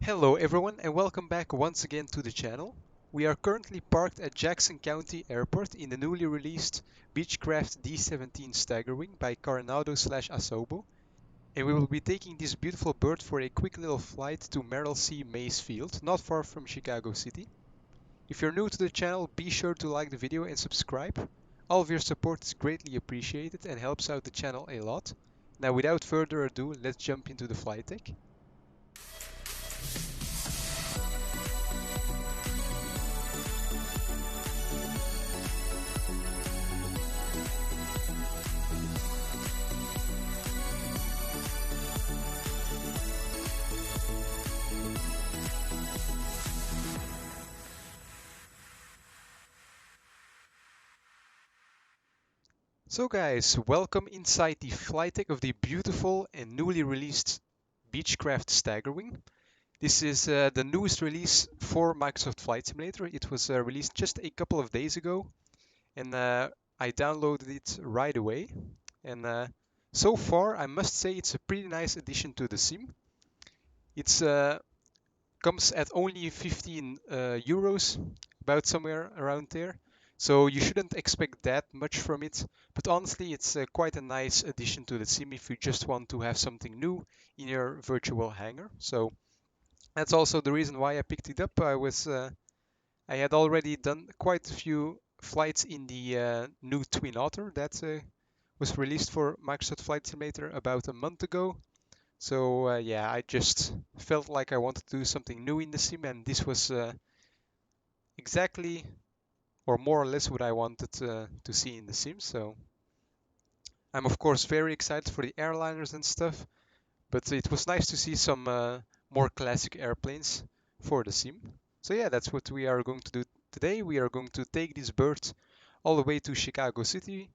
Hello everyone and welcome back once again to the channel. We are currently parked at Jackson County Airport in the newly released Beechcraft D17 Staggerwing by Carenado / Asobo, and we will be taking this beautiful bird for a quick little flight to Merrill C. Mays Field, not far from Chicago City. If you're new to the channel, be sure to like the video and subscribe. All of your support is greatly appreciated and helps out the channel a lot. Now without further ado, let's jump into the flight deck. So guys, welcome inside the flight deck of the beautiful and newly released Beechcraft Staggerwing. This is the newest release for Microsoft Flight Simulator. It was released just a couple of days ago, and I downloaded it right away. And so far, I must say it's a pretty nice addition to the sim. It's comes at only 15 euros, about somewhere around there. So you shouldn't expect that much from it, but honestly it's quite a nice addition to the sim if you just want to have something new in your virtual hangar. So that's also the reason why I picked it up. I had already done quite a few flights in the new Twin Otter that was released for Microsoft Flight Simulator about a month ago. So yeah, I just felt like I wanted to do something new in the sim, and this was exactly or more or less what I wanted to see in the sim. So I'm of course very excited for the airliners and stuff, but it was nice to see some more classic airplanes for the sim. So yeah, that's what we are going to do today. We are going to take this bird all the way to Chicago City,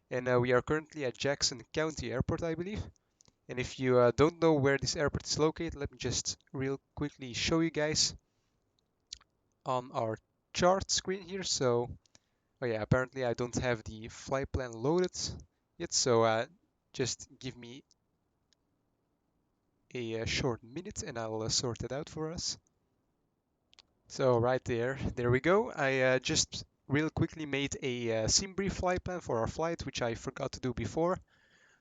and we are currently at Jackson County Airport, I believe. And if you don't know where this airport is located, let me just real quickly show you guys on our chart screen here. So, oh yeah, apparently I don't have the flight plan loaded yet, so just give me a short minute and I'll sort it out for us. So right there we go. I just real quickly made a sim brief flight plan for our flight, which I forgot to do before.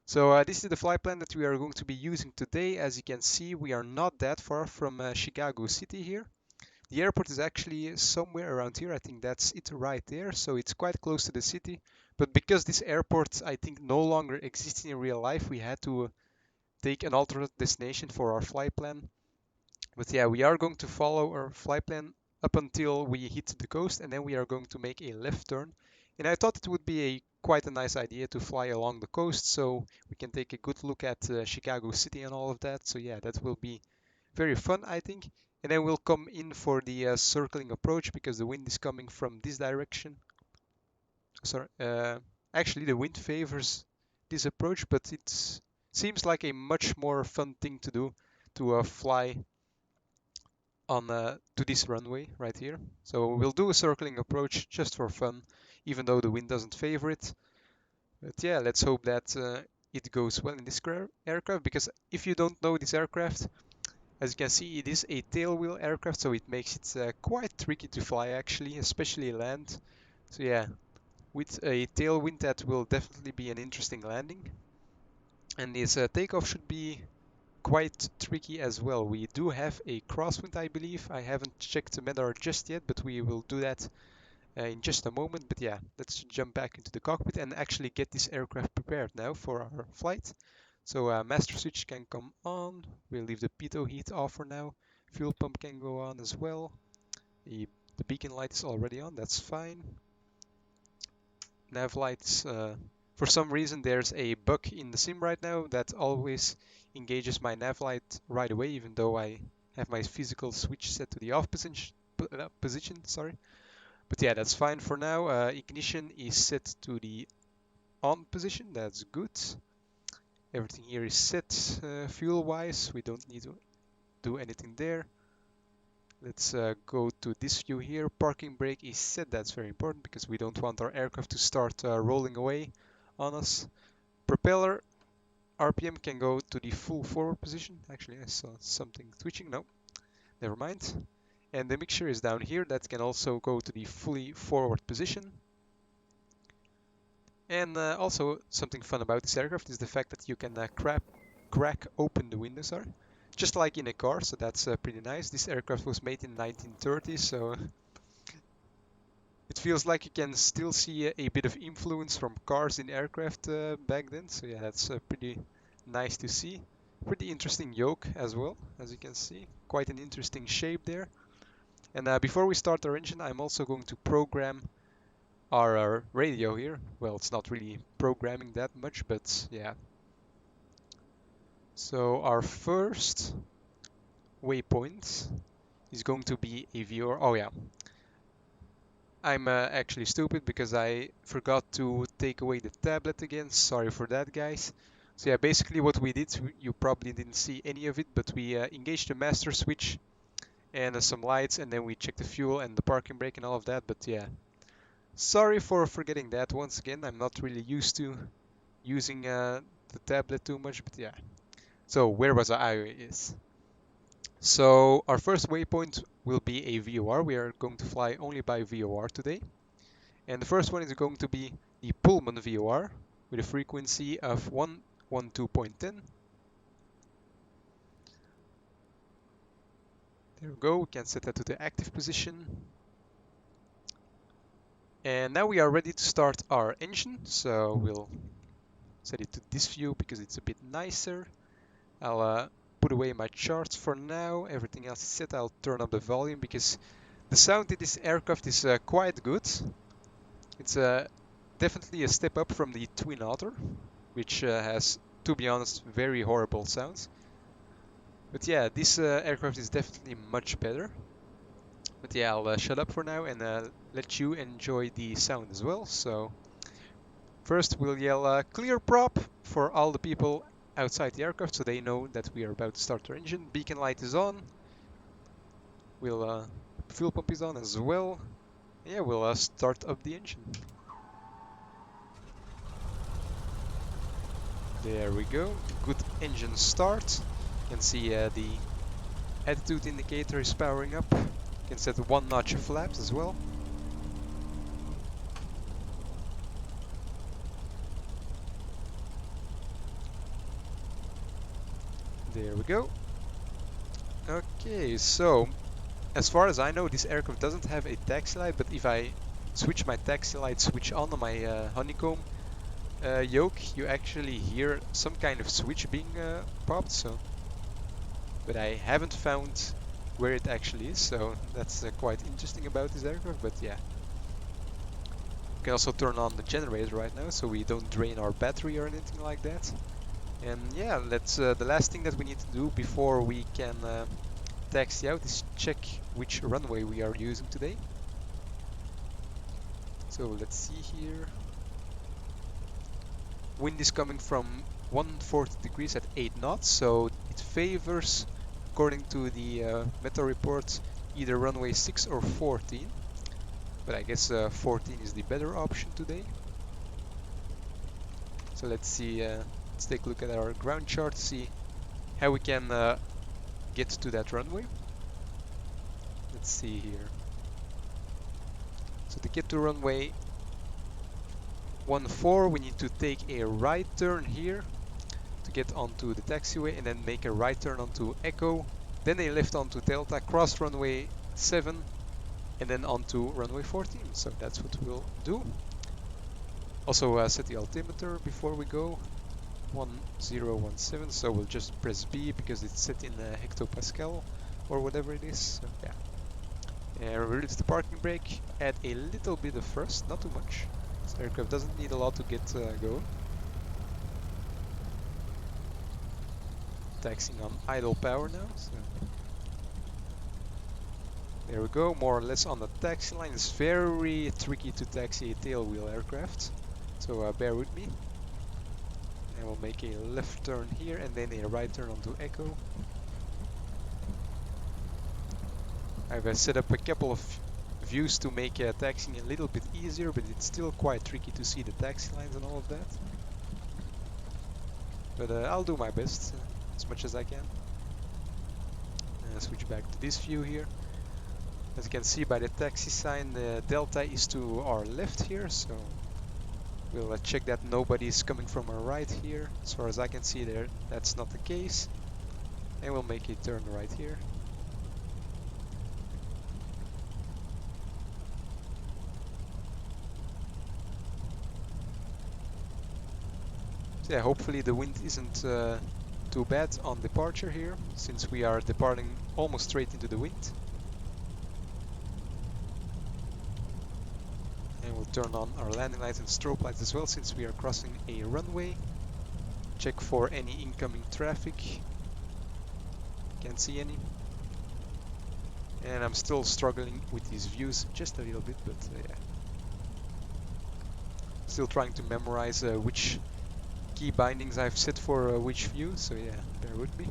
So this is the flight plan that we are going to be using today. As you can see, we are not that far from Chicago City here. The airport is actually somewhere around here. I think that's it right there. So it's quite close to the city. But because this airport, I think, no longer exists in real life, we had to take an alternate destination for our flight plan. But yeah, we are going to follow our flight plan up until we hit the coast, and then we are going to make a left turn. And I thought it would be quite a nice idea to fly along the coast so we can take a good look at Chicago City and all of that. So yeah, that will be very fun, I think. And then we'll come in for the circling approach because the wind is coming from this direction. Sorry, actually the wind favors this approach, but it seems like a much more fun thing to do to fly on to this runway right here. So we'll do a circling approach just for fun, even though the wind doesn't favor it. But yeah, let's hope that it goes well in this aircraft, because if you don't know this aircraft, as you can see, it is a tailwheel aircraft, so it makes it quite tricky to fly actually, especially land. So yeah, with a tailwind that will definitely be an interesting landing. And this takeoff should be quite tricky as well. We do have a crosswind, I believe. I haven't checked the radar just yet, but we will do that in just a moment. But yeah, let's jump back into the cockpit and actually get this aircraft prepared now for our flight. So master switch can come on. We'll leave the pitot heat off for now. Fuel pump can go on as well. The beacon light is already on, that's fine. Nav lights, for some reason there's a bug in the sim right now that always engages my nav light right away, even though I have my physical switch set to the off position, sorry. But yeah, that's fine for now. Ignition is set to the on position, that's good. Everything here is set fuel wise, we don't need to do anything there. Let's go to this view here. Parking brake is set, that's very important because we don't want our aircraft to start rolling away on us. Propeller RPM can go to the full forward position. Actually, I saw something twitching. No, never mind. And the mixture is down here. That can also go to the fully forward position. And also something fun about this aircraft is the fact that you can crack open the windows are, just like in a car, so that's pretty nice. This aircraft was made in 1930, so it feels like you can still see a bit of influence from cars in aircraft back then. So yeah, that's pretty nice to see. Pretty interesting yoke as well, as you can see. Quite an interesting shape there. And before we start our engine, I'm also going to program our radio here. Well, it's not really programming that much, but yeah. So our first waypoint is going to be a viewer. Oh yeah, I'm actually stupid because I forgot to take away the tablet again. Sorry for that, guys. So yeah, basically what we did, you probably didn't see any of it, but we engaged the master switch and some lights, and then we checked the fuel and the parking brake and all of that. But yeah, sorry for forgetting that once again. I'm not really used to using the tablet too much, but yeah. So where was I? Is so our first waypoint will be a VOR. We are going to fly only by VOR today. And the first one is going to be the Pullman VOR with a frequency of 112.10. There we go, we can set that to the active position. And now we are ready to start our engine. So we'll set it to this view because it's a bit nicer. I'll put away my charts for now. Everything else is set. I'll turn up the volume because the sound in this aircraft is quite good. It's definitely a step up from the Twin Otter, which has, to be honest, very horrible sounds. But yeah, this aircraft is definitely much better. But yeah, I'll shut up for now and let you enjoy the sound as well. So first we'll yell clear prop for all the people outside the aircraft so they know that we are about to start our engine. Beacon light is on. We'll fuel pump is on as well. Yeah, we'll start up the engine. There we go. Good engine start. You can see the attitude indicator is powering up. You can set one notch of flaps as well. There we go. Okay, so as far as I know, this aircraft doesn't have a taxi light, but if I switch my taxi light switch on my Honeycomb yoke, you actually hear some kind of switch being popped. So, but I haven't found where it actually is, so that's quite interesting about this aircraft. But yeah, we can also turn on the generator right now, so we don't drain our battery or anything like that. And yeah, let's the last thing that we need to do before we can taxi out is check which runway we are using today. So let's see here. Wind is coming from 140 degrees at 8 knots, so it favors, according to the Meta report, either runway 6 or 14. But I guess 14 is the better option today. So let's see, let's take a look at our ground chart, see how we can get to that runway. Let's see here. So to get to runway 14, we need to take a right turn here to get onto the taxiway, and then make a right turn onto Echo, then a left onto Delta, cross runway 7, and then onto runway 14. So that's what we'll do. Also set the altimeter before we go, 1017, so we'll just press B because it's set in hectopascal or whatever it is. So yeah, release the parking brake, add a little bit of thrust, not too much. This aircraft doesn't need a lot to get going. Taxiing on idle power now. So there we go, more or less on the taxi line. It's very tricky to taxi a tailwheel aircraft, so bear with me. And we'll make a left turn here and then a right turn onto Echo. I've set up a couple of views to make taxiing a little bit easier, but it's still quite tricky to see the taxi lines and all of that. But I'll do my best as much as I can. switch back to this view here. As you can see by the taxi sign, the delta is to our left here, so we'll check that nobody is coming from our right here. As far as I can see there, that's not the case. And we'll make a turn right here. So yeah, hopefully the wind isn't too bad on departure here, since we are departing almost straight into the wind. And we'll turn on our landing lights and strobe lights as well, since we are crossing a runway. Check for any incoming traffic. Can't see any. And I'm still struggling with these views just a little bit, but yeah. Still trying to memorize which key bindings I've set for which view, so yeah, bear with me.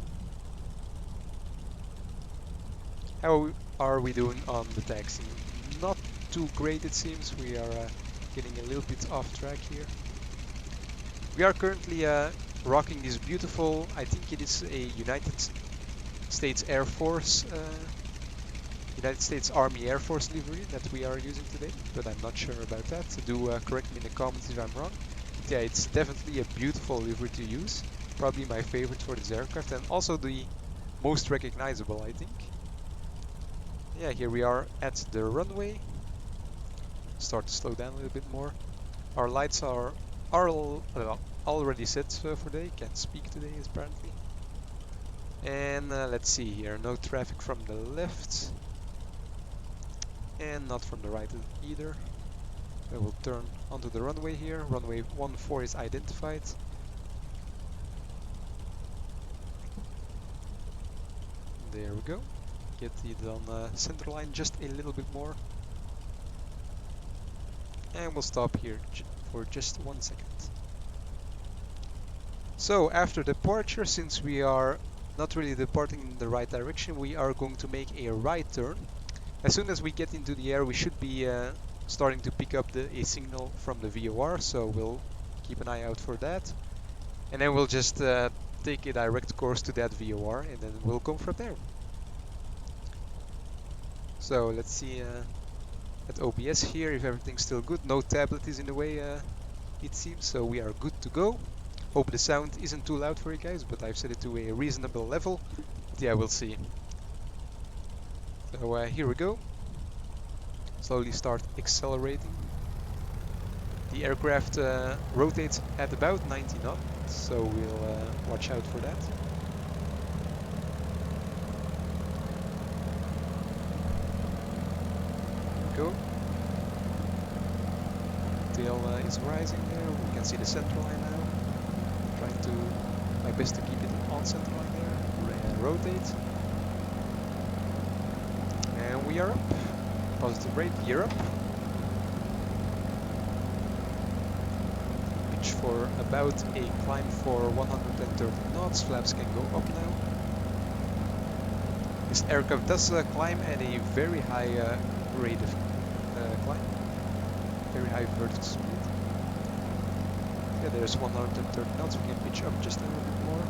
How are we doing on the taxiing? Not too great it seems. We are getting a little bit off track here. We are currently rocking this beautiful, I think it is a United States Air Force, United States Army Air Force livery that we are using today, but I'm not sure about that, so do correct me in the comments if I'm wrong. But yeah, it's definitely a beautiful livery to use, probably my favorite for this aircraft, and also the most recognizable, I think. Yeah, here we are at the runway. Start to slow down a little bit more. Our lights are already set for today, can't speak today apparently. And let's see here, no traffic from the left. And not from the right either. I will turn onto the runway here. Runway 14 is identified. There we go. Get it on center line just a little bit more. And we'll stop here for just 1 second. So after departure, since we are not really departing in the right direction, we are going to make a right turn. As soon as we get into the air, we should be starting to pick up a signal from the VOR, so we'll keep an eye out for that. And then we'll just take a direct course to that VOR, and then we'll go from there. So let's see at OBS here if everything's still good. No tablet is in the way, it seems, so we are good to go. Hope the sound isn't too loud for you guys, but I've set it to a reasonable level. But yeah, we'll see. So here we go. Slowly start accelerating. The aircraft rotates at about 90 knots, so we'll watch out for that. There we go. Tail is rising there. We can see the center line now. Trying to my best to keep it on center line there. And rotate. And we are up. Positive rate, gear up. Pitch for about a climb for 130 knots. Flaps can go up now. This aircraft does climb at a very high rate of climb. Very high vertical speed. Yeah, there's 130 knots. We can pitch up just a little bit more.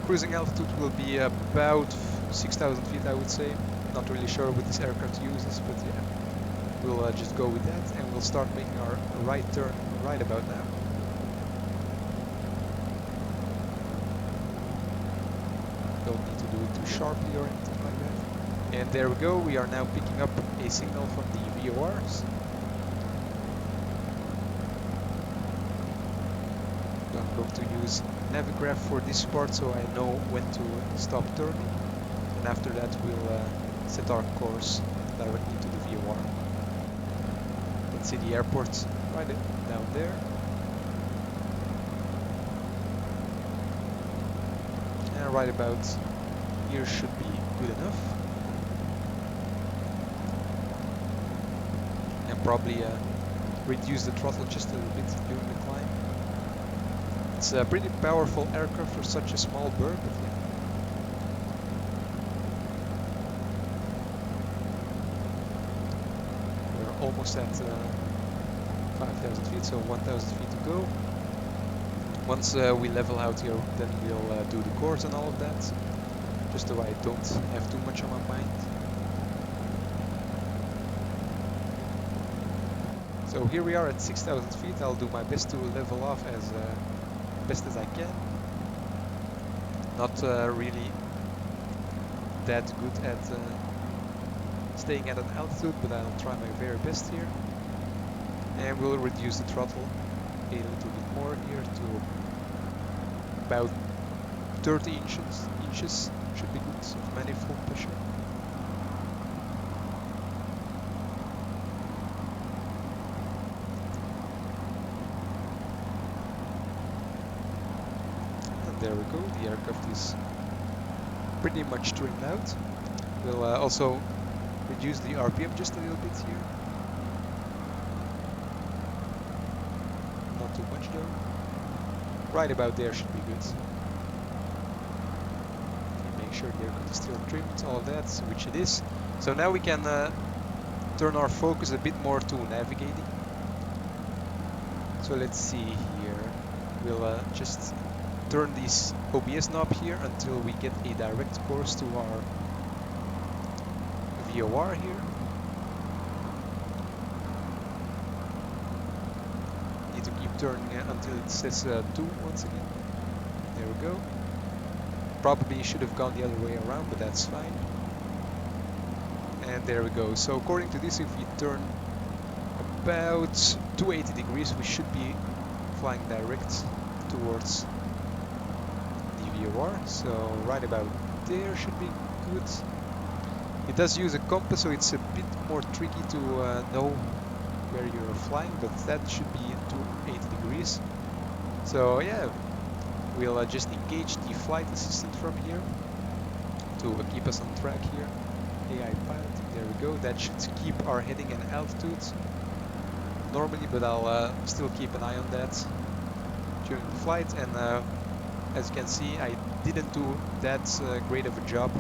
Cruising altitude will be about 6,000 feet, I would say. Not really sure what this aircraft uses, but yeah, we'll just go with that, and we'll start making our right turn right about now. Don't need to do it too sharply or anything like that. And there we go, we are now picking up a signal from the VORs. I'm going to use Navigraph for this part, so I know when to stop turning. And after that we'll set our course directly to the VOR. Let's see the airport right down there. And right about here should be good enough. And probably reduce the throttle just a little bit during the climb. It's a pretty powerful aircraft for such a small bird, but yeah. Almost at 5,000 feet, so 1,000 feet to go. Once we level out here, then we'll do the course and all of that. just so I don't have too much on my mind. So here we are at 6,000 feet. I'll do my best to level off as best as I can. Not really that good at staying at an altitude, but I'll try my very best here. And we'll reduce the throttle a little bit more here to about 30 inches should be good of manifold pressure. And there we go, the aircraft is pretty much trimmed out. We'll also reduce the RPM just a little bit here. Not too much though. Right about there should be good. Make sure the aircraft is still trimmed, all of that, which it is. So now we can turn our focus a bit more to navigating. So let's see here. We'll just turn this OBS knob here until we get a direct course to our VOR here. Need to keep turning until it says 2 once again. There we go. Probably should have gone the other way around, but that's fine. And there we go. So according to this, if we turn about 280 degrees, we should be flying direct towards the VOR. So right about there should be good. It does use a compass, so it's a bit more tricky to know where you're flying, but that should be 280 degrees. So yeah, we'll just engage the flight assistant from here to keep us on track here. AI pilot, there we go. That should keep our heading and altitude normally, but I'll still keep an eye on that during the flight. And as you can see, I didn't do that great of a job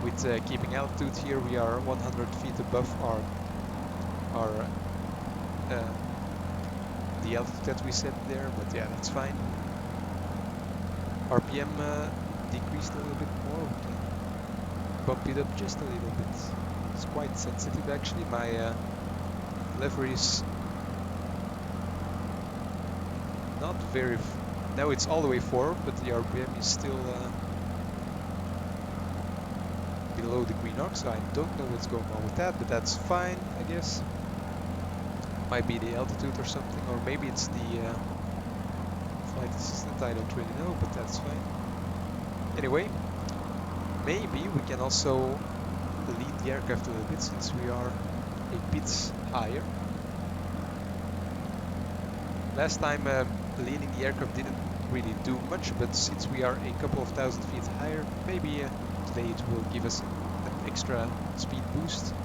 with keeping altitude here. We are 100 feet above our the altitude that we set there, but yeah, that's fine. RPM decreased a little bit more. We can bump it up just a little bit. It's quite sensitive actually. My lever is not very. Now it's all the way forward, but the RPM is still below the green arc, so I don't know what's going on with that, but that's fine, I guess. Might be the altitude or something, or maybe it's the flight assistant, I don't really know, but that's fine. Anyway, maybe we can also lead the aircraft a little bit since we are a bit higher. Last time leading the aircraft didn't really do much, but since we are a couple of thousand feet higher, maybe today it will give us an extra speed boost. So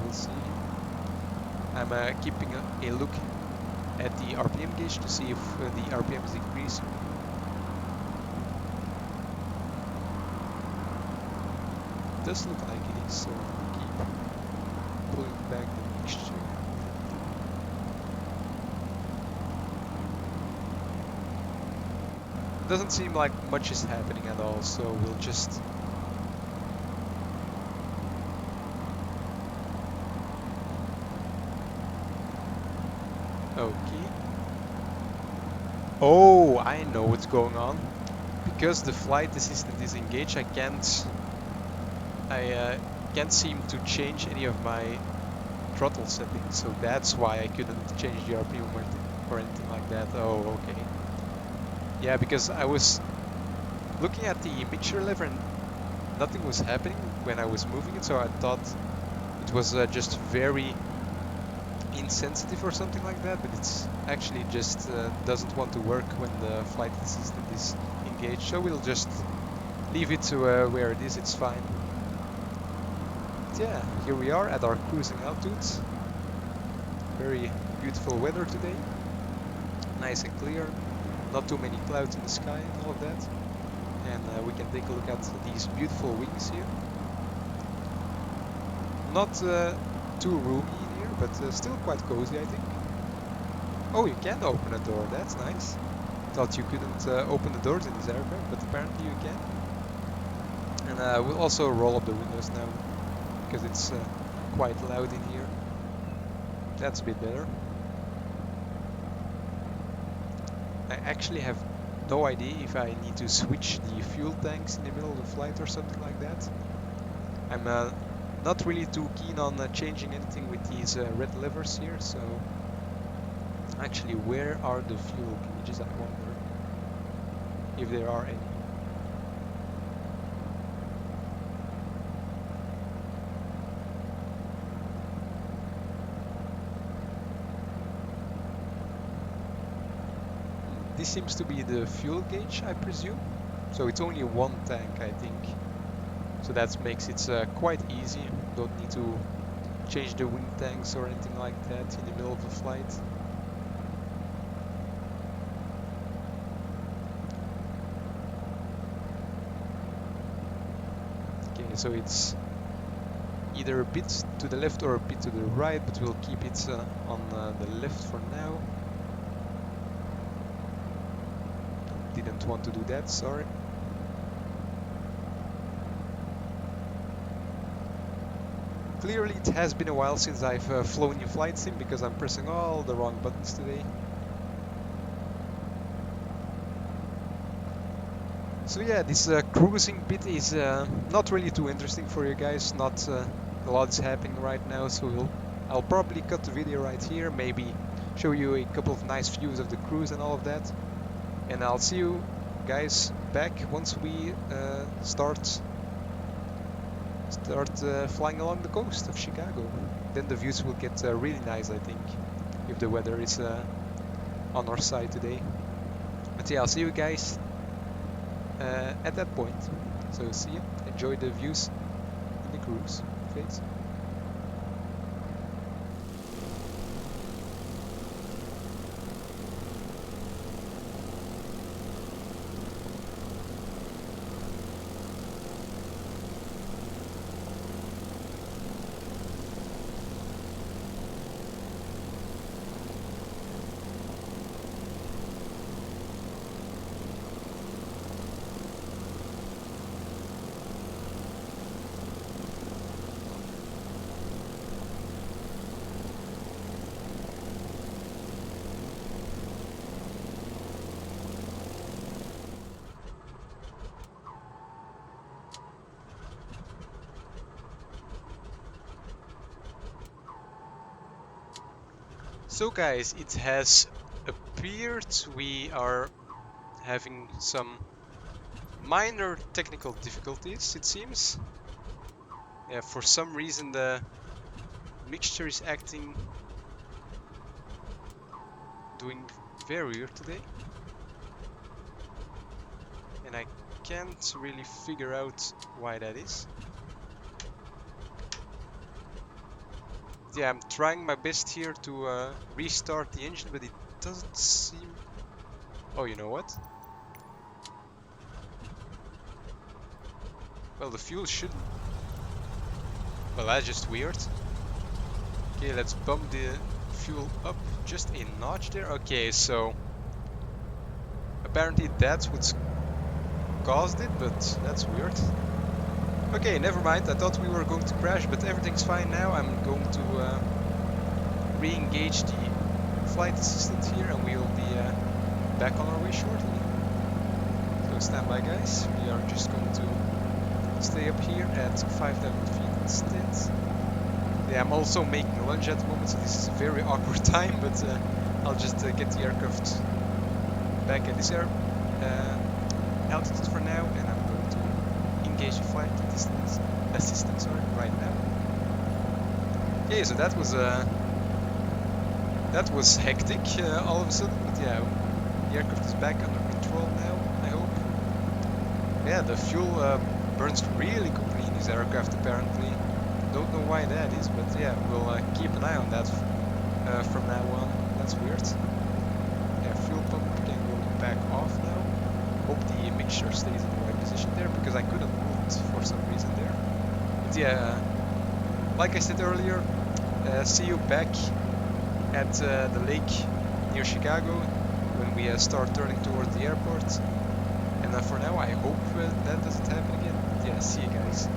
we'll see. I'm keeping a look at the RPM gauge to see if the RPM is decreasing. It does look like it is, so I'll keep pulling back the mixture. Doesn't seem like much is happening at all, so we'll just okay. Oh, I know what's going on. Because the flight assistant is engaged, I can't seem to change any of my throttle settings, so that's why I couldn't change the RPM or anything like that. Oh, okay. Yeah, because I was looking at the mixture lever and nothing was happening when I was moving it, so I thought it was just very insensitive or something like that, but it's actually just doesn't want to work when the flight assistant is engaged, so we'll just leave it to where it is, it's fine. But yeah, here we are at our cruising altitude. Very beautiful weather today, nice and clear. Not too many clouds in the sky and all of that. And we can take a look at these beautiful wings here. Not too roomy in here, but still quite cozy, I think. Oh, you can open a door, that's nice. Thought you couldn't open the doors in this aircraft, but apparently you can. And we'll also roll up the windows now, because it's quite loud in here. That's a bit better. I actually have no idea if I need to switch the fuel tanks in the middle of the flight or something like that. I'm not really too keen on changing anything with these red levers here, so actually where are the fuel gauges, I wonder if there are any. This seems to be the fuel gauge, I presume. So it's only one tank, I think. So that makes it quite easy. Don't need to change the wing tanks or anything like that in the middle of the flight. Okay, so it's either a bit to the left or a bit to the right, but we'll keep it on the left for now. Didn't want to do that, sorry. Clearly it has been a while since I've flown in flight sim, because I'm pressing all the wrong buttons today. So yeah, this cruising bit is not really too interesting for you guys. Not a lot is happening right now, so I'll probably cut the video right here, maybe show you a couple of nice views of the cruise and all of that. And I'll see you guys back once we start flying along the coast of Chicago. Then the views will get really nice, I think, if the weather is on our side today. But yeah, I'll see you guys at that point. So see ya, enjoy the views in the cruise phase. So guys, it has appeared we are having some minor technical difficulties, it seems. Yeah, for some reason the mixture is doing very weird today. And I can't really figure out why that is. Yeah, I'm trying my best here to restart the engine, but it doesn't seem... Oh, you know what? Well, the fuel should... Well, that's just weird. Okay, let's bump the fuel up just a notch there. Okay, so... Apparently that's what's caused it, but that's weird. Okay, never mind. I thought we were going to crash, but everything's fine now. I'm going to re-engage the flight assistant here, and we will be back on our way shortly. So stand by, guys. We are just going to stay up here at 5,000 feet instead. Yeah, I'm also making a lunge at the moment, so this is a very awkward time, but I'll just get the aircraft back at this altitude for now, and I'm going to engage the flight assistant right now. Okay, so that was hectic all of a sudden, but yeah, the aircraft is back under control now, I hope. Yeah, the fuel burns really quickly in this aircraft apparently. Don't know why that is, but yeah, we'll keep an eye on that from now on. That's weird. Yeah, fuel pump can go back off now. Hope the mixture stays in the right position there, because I couldn't move it for some reason there. But yeah, like I said earlier, see you back at the lake near Chicago when we start turning towards the airport. And for now, I hope that doesn't happen again. Yeah, See you guys.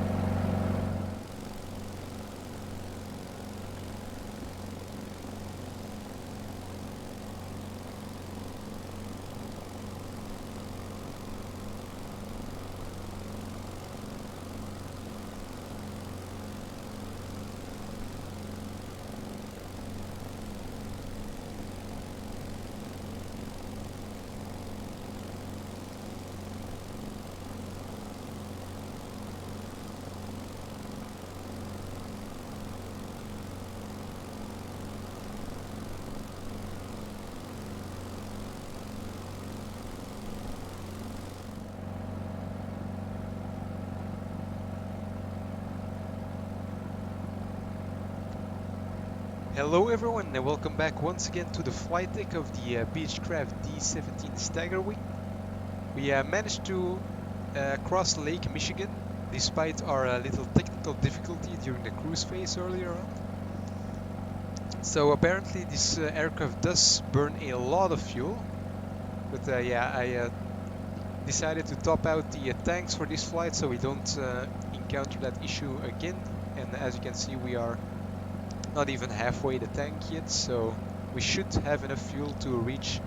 Hello everyone and welcome back once again to the flight deck of the Beechcraft D17 Staggerwing. We managed to cross Lake Michigan despite our little technical difficulty during the cruise phase earlier on. So apparently this aircraft does burn a lot of fuel, but yeah, I decided to top out the tanks for this flight so we don't encounter that issue again. And as you can see, we are not even halfway the tank yet, so we should have enough fuel to reach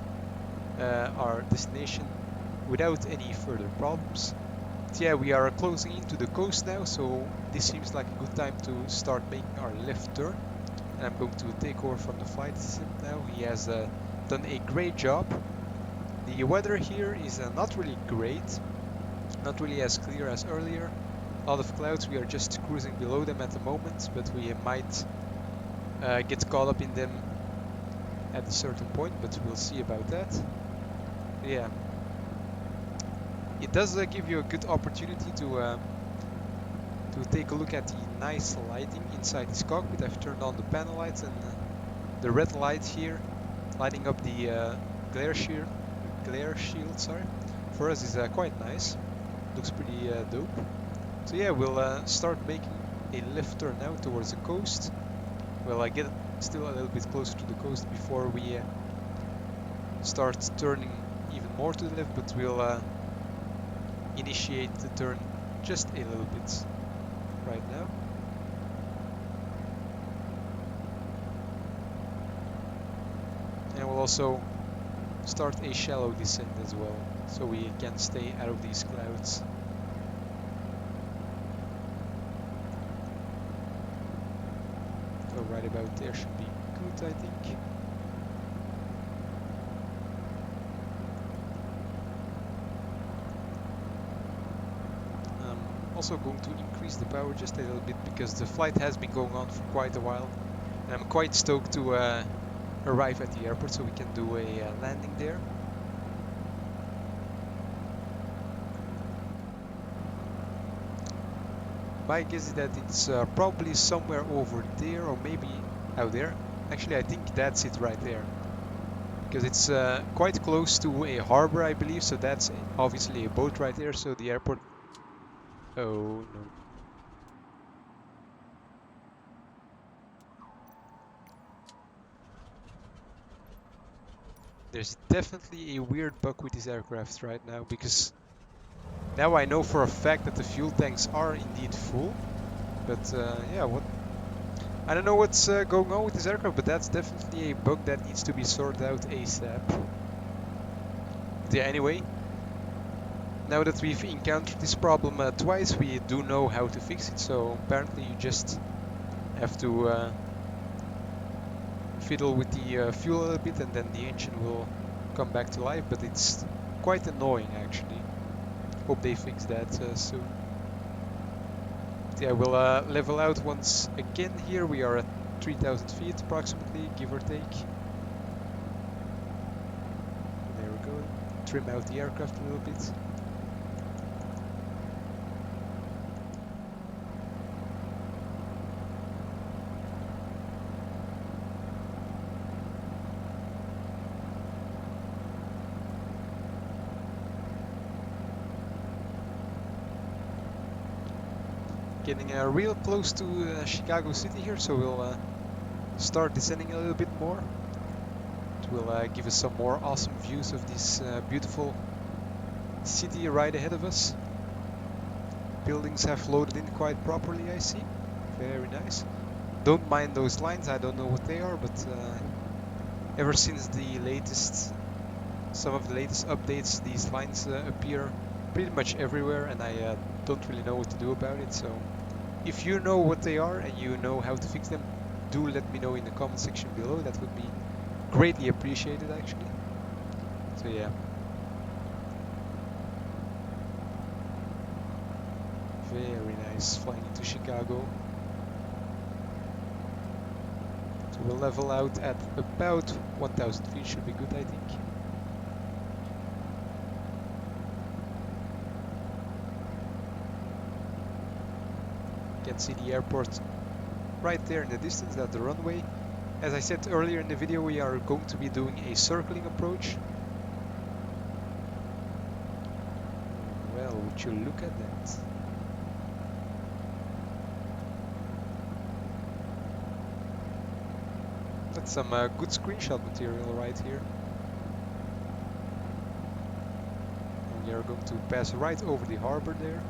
our destination without any further problems. But yeah, we are closing into the coast now, so this seems like a good time to start making our left turn. And I'm going to take over from the flight assistant now. He has done a great job. The weather here is not really great, not really as clear as earlier. A lot of clouds, we are just cruising below them at the moment, but we might get caught up in them at a certain point, but we'll see about that. Yeah, it does give you a good opportunity to take a look at the nice lighting inside this cockpit. I've turned on the panel lights, and the red light here lighting up the glare shield. Sorry, for us is quite nice. Looks pretty dope. So yeah, we'll start making a left turn now towards the coast. We'll get still a little bit closer to the coast before we start turning even more to the left, but we'll initiate the turn just a little bit right now. And we'll also start a shallow descent as well, so we can stay out of these clouds. So right about there should be good, I think. I'm also going to increase the power just a little bit because the flight has been going on for quite a while, and I'm quite stoked to arrive at the airport so we can do a landing there. My guess is that it's probably somewhere over there, or maybe out there. Actually, I think that's it right there, because it's quite close to a harbor, I believe, so that's obviously a boat right there. So the airport... Oh no. There's definitely a weird bug with this aircraft right now, because now I know for a fact that the fuel tanks are indeed full. But yeah, what? I don't know what's going on with this aircraft, but that's definitely a bug that needs to be sorted out ASAP. But yeah, anyway, now that we've encountered this problem twice, we do know how to fix it. So apparently you just have to fiddle with the fuel a little bit, and then the engine will come back to life. But it's quite annoying, actually. Hope they fix that soon. But yeah, we'll level out once again here. We are at 3,000 feet approximately, give or take. There we go. Trim out the aircraft a little bit. Getting real close to Chicago City here, so we'll start descending a little bit more. It will give us some more awesome views of this beautiful city right ahead of us. buildings have loaded in quite properly, I see. Very nice. Don't mind those lines, I don't know what they are, but ever since the latest, some of the latest updates, these lines appear pretty much everywhere, and I don't really know what to do about it. So if you know what they are and you know how to fix them, do let me know in the comment section below. That would be greatly appreciated, actually. So yeah. Very nice, flying into Chicago. So we'll level out at about 1000 feet, should be good, I think. You can see the airport right there in the distance, that's the runway. As I said earlier in the video, we are going to be doing a circling approach. Well, would you look at that? That's some good screenshot material right here. And we are going to pass right over the harbor there.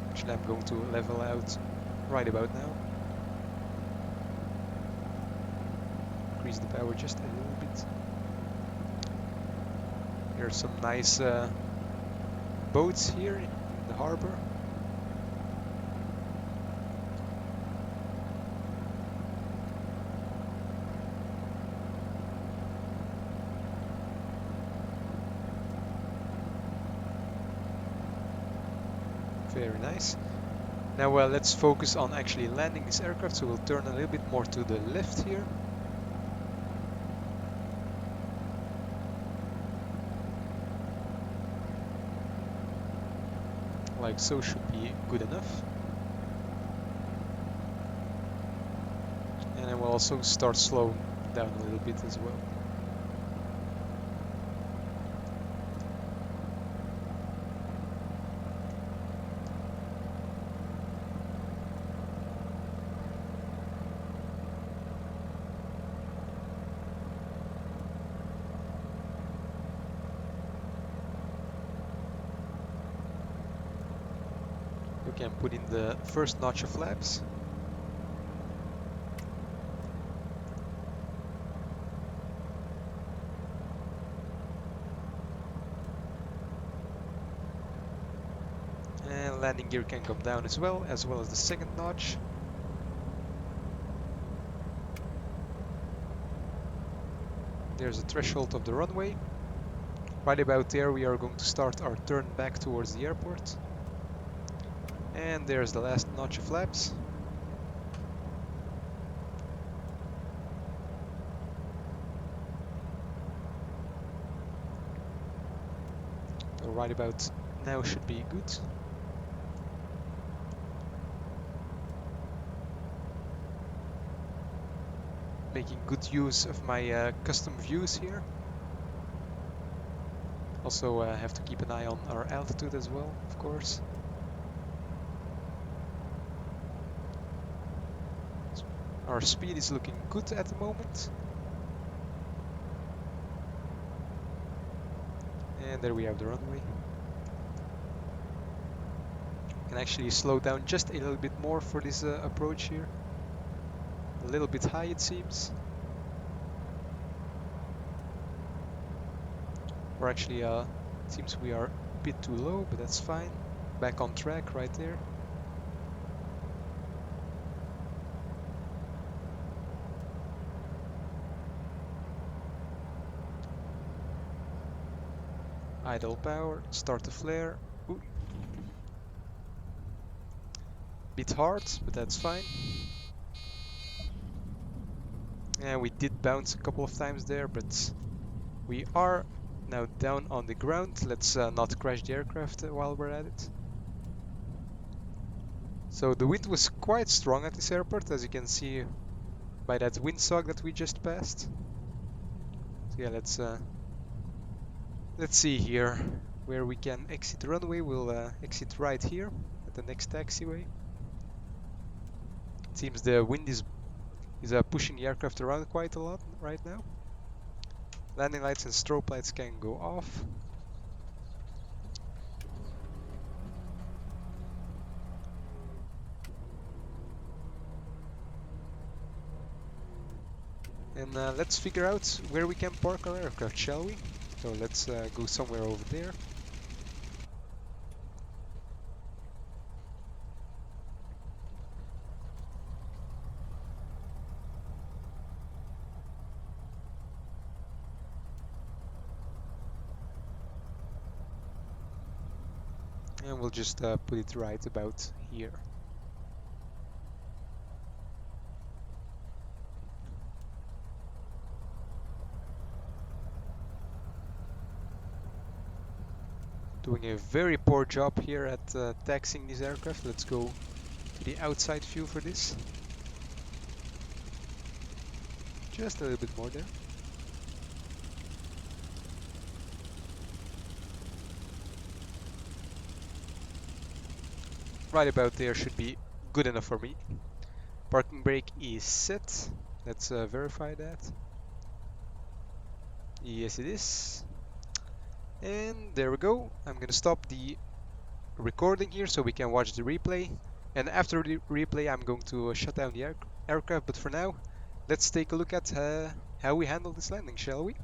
Actually, I'm going to level out right about now. Increase the power just a little bit. There are some nice boats here in the harbor. Very nice. Now let's focus on actually landing this aircraft, so we'll turn a little bit more to the left here. Like so should be good enough. And then we'll also start slowing down a little bit as well. We can put in the first notch of flaps. And landing gear can come down as well as the second notch. There's the threshold of the runway. Right about there we are going to start our turn back towards the airport. And there's the last notch of flaps. So right about now should be good. Making good use of my custom views here. Also have to keep an eye on our altitude as well, of course. Our speed is looking good at the moment. And there we have the runway. Can actually slow down just a little bit more for this approach here. A little bit high it seems. Or actually it seems we are a bit too low, but that's fine. Back on track right there. Idle power, start the flare. Ooh. Bit hard, but that's fine. And we did bounce a couple of times there, but we are now down on the ground. Let's not crash the aircraft while we're at it. So the wind was quite strong at this airport, as you can see by that windsock that we just passed. So yeah, let's see here where we can exit the runway. We'll exit right here at the next taxiway. It seems the wind is pushing the aircraft around quite a lot right now. Landing lights and strobe lights can go off. And let's figure out where we can park our aircraft, shall we? So let's go somewhere over there. And we'll just put it right about here. Doing a very poor job here at taxiing this aircraft. Let's go to the outside view for this. Just a little bit more there. Right about there should be good enough for me. Parking brake is set. Let's verify that. Yes, it is. And there we go. I'm gonna stop the recording here so we can watch the replay. And after the replay, I'm going to shut down the aircraft. But for now, let's take a look at how we handle this landing, shall we?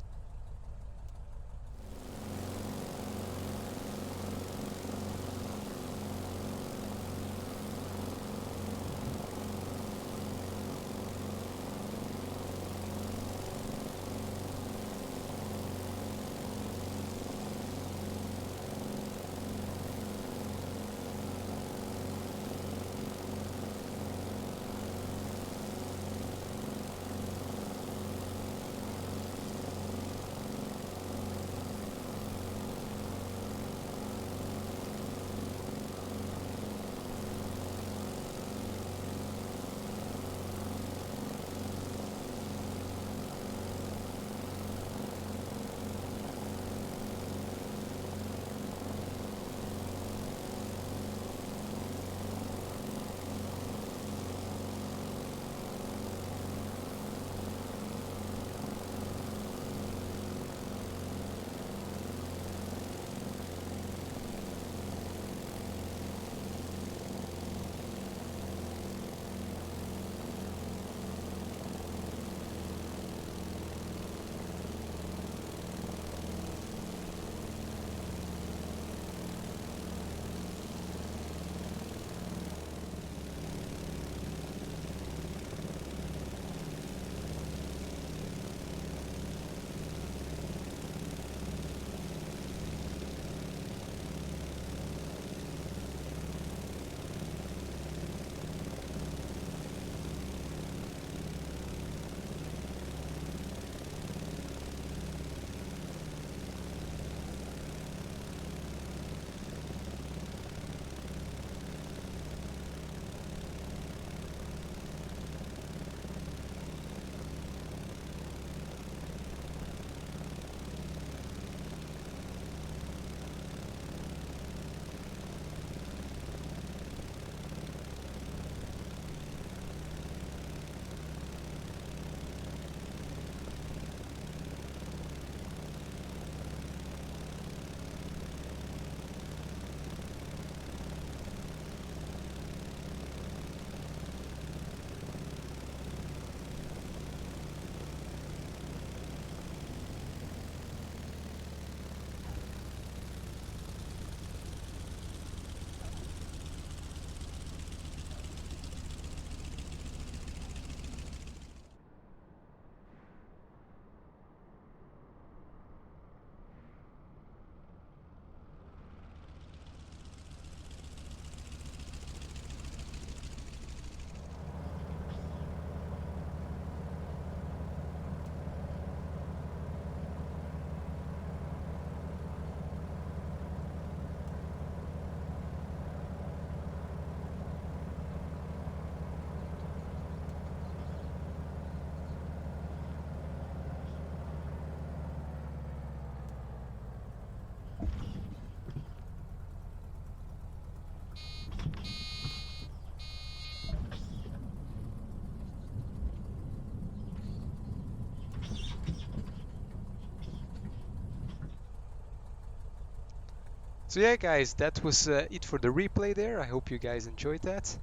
So yeah guys, that was it for the replay there. I hope you guys enjoyed that.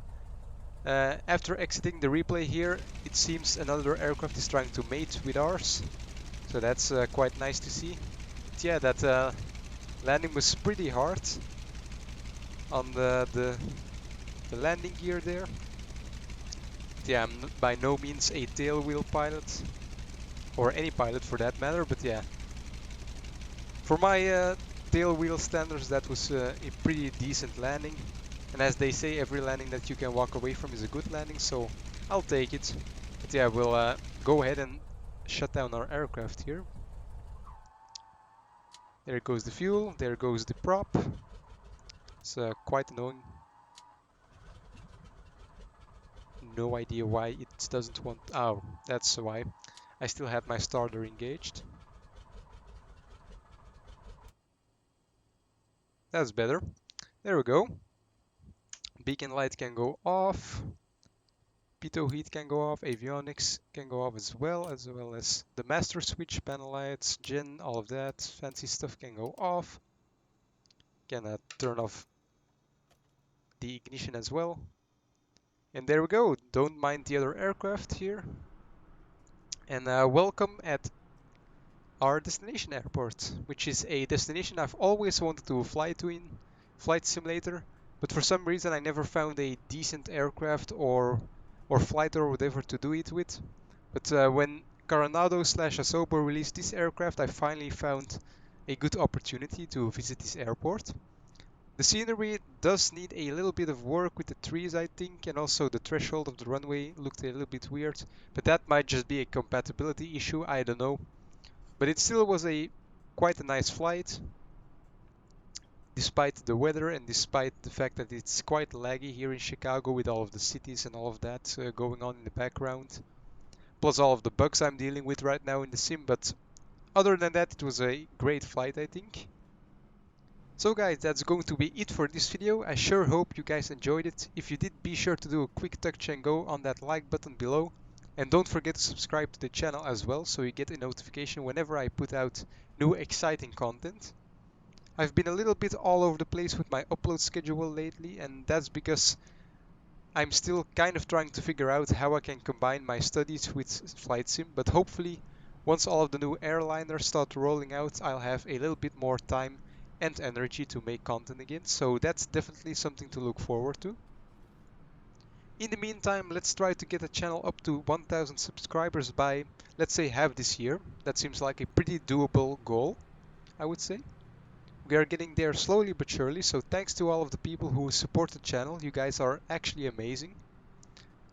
After exiting the replay here, it seems another aircraft is trying to mate with ours. So that's quite nice to see. But yeah, that landing was pretty hard on the landing gear there. But yeah, I'm by no means a tailwheel pilot, or any pilot for that matter, but yeah. For my tailwheel standards, that was a pretty decent landing. And as they say, every landing that you can walk away from is a good landing, so I'll take it. But yeah, we'll go ahead and shut down our aircraft here. There goes the fuel, there goes the prop. It's quite annoying. No idea why it doesn't want... Oh, that's why. I still had my starter engaged. That's better. There we go. Beacon light can go off. Pitot heat can go off. Avionics can go off as well as the master switch, panel lights, gen, all of that fancy stuff can go off. Can turn off the ignition as well. And there we go. Don't mind the other aircraft here. And welcome at our destination airport, which is a destination I've always wanted to fly to in Flight Simulator, but for some reason I never found a decent aircraft or flight or whatever to do it with. But when Carenado / Asobo released this aircraft, I finally found a good opportunity to visit this airport. The scenery does need a little bit of work with the trees, I think, and also the threshold of the runway looked a little bit weird, but that might just be a compatibility issue, I don't know. But it still was quite a nice flight, despite the weather and despite the fact that it's quite laggy here in Chicago with all of the cities and all of that going on in the background. Plus all of the bugs I'm dealing with right now in the sim, but other than that it was a great flight, I think. So guys, that's going to be it for this video. I sure hope you guys enjoyed it. If you did, be sure to do a quick touch and go on that like button below. And don't forget to subscribe to the channel as well, so you get a notification whenever I put out new exciting content. I've been a little bit all over the place with my upload schedule lately, and that's because I'm still kind of trying to figure out how I can combine my studies with flight sim, but hopefully once all of the new airliners start rolling out, I'll have a little bit more time and energy to make content again, so that's definitely something to look forward to. In the meantime, let's try to get the channel up to 1000 subscribers by, let's say, half this year. That seems like a pretty doable goal, I would say. We are getting there slowly but surely, so thanks to all of the people who support the channel. You guys are actually amazing.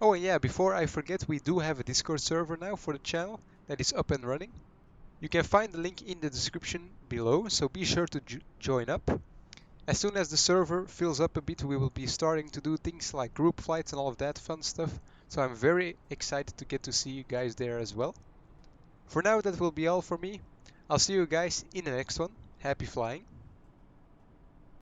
Oh, and yeah, before I forget, we do have a Discord server now for the channel that is up and running. You can find the link in the description below, so be sure to join up. As soon as the server fills up a bit, we will be starting to do things like group flights and all of that fun stuff. So I'm very excited to get to see you guys there as well. For now, that will be all for me. I'll see you guys in the next one. Happy flying.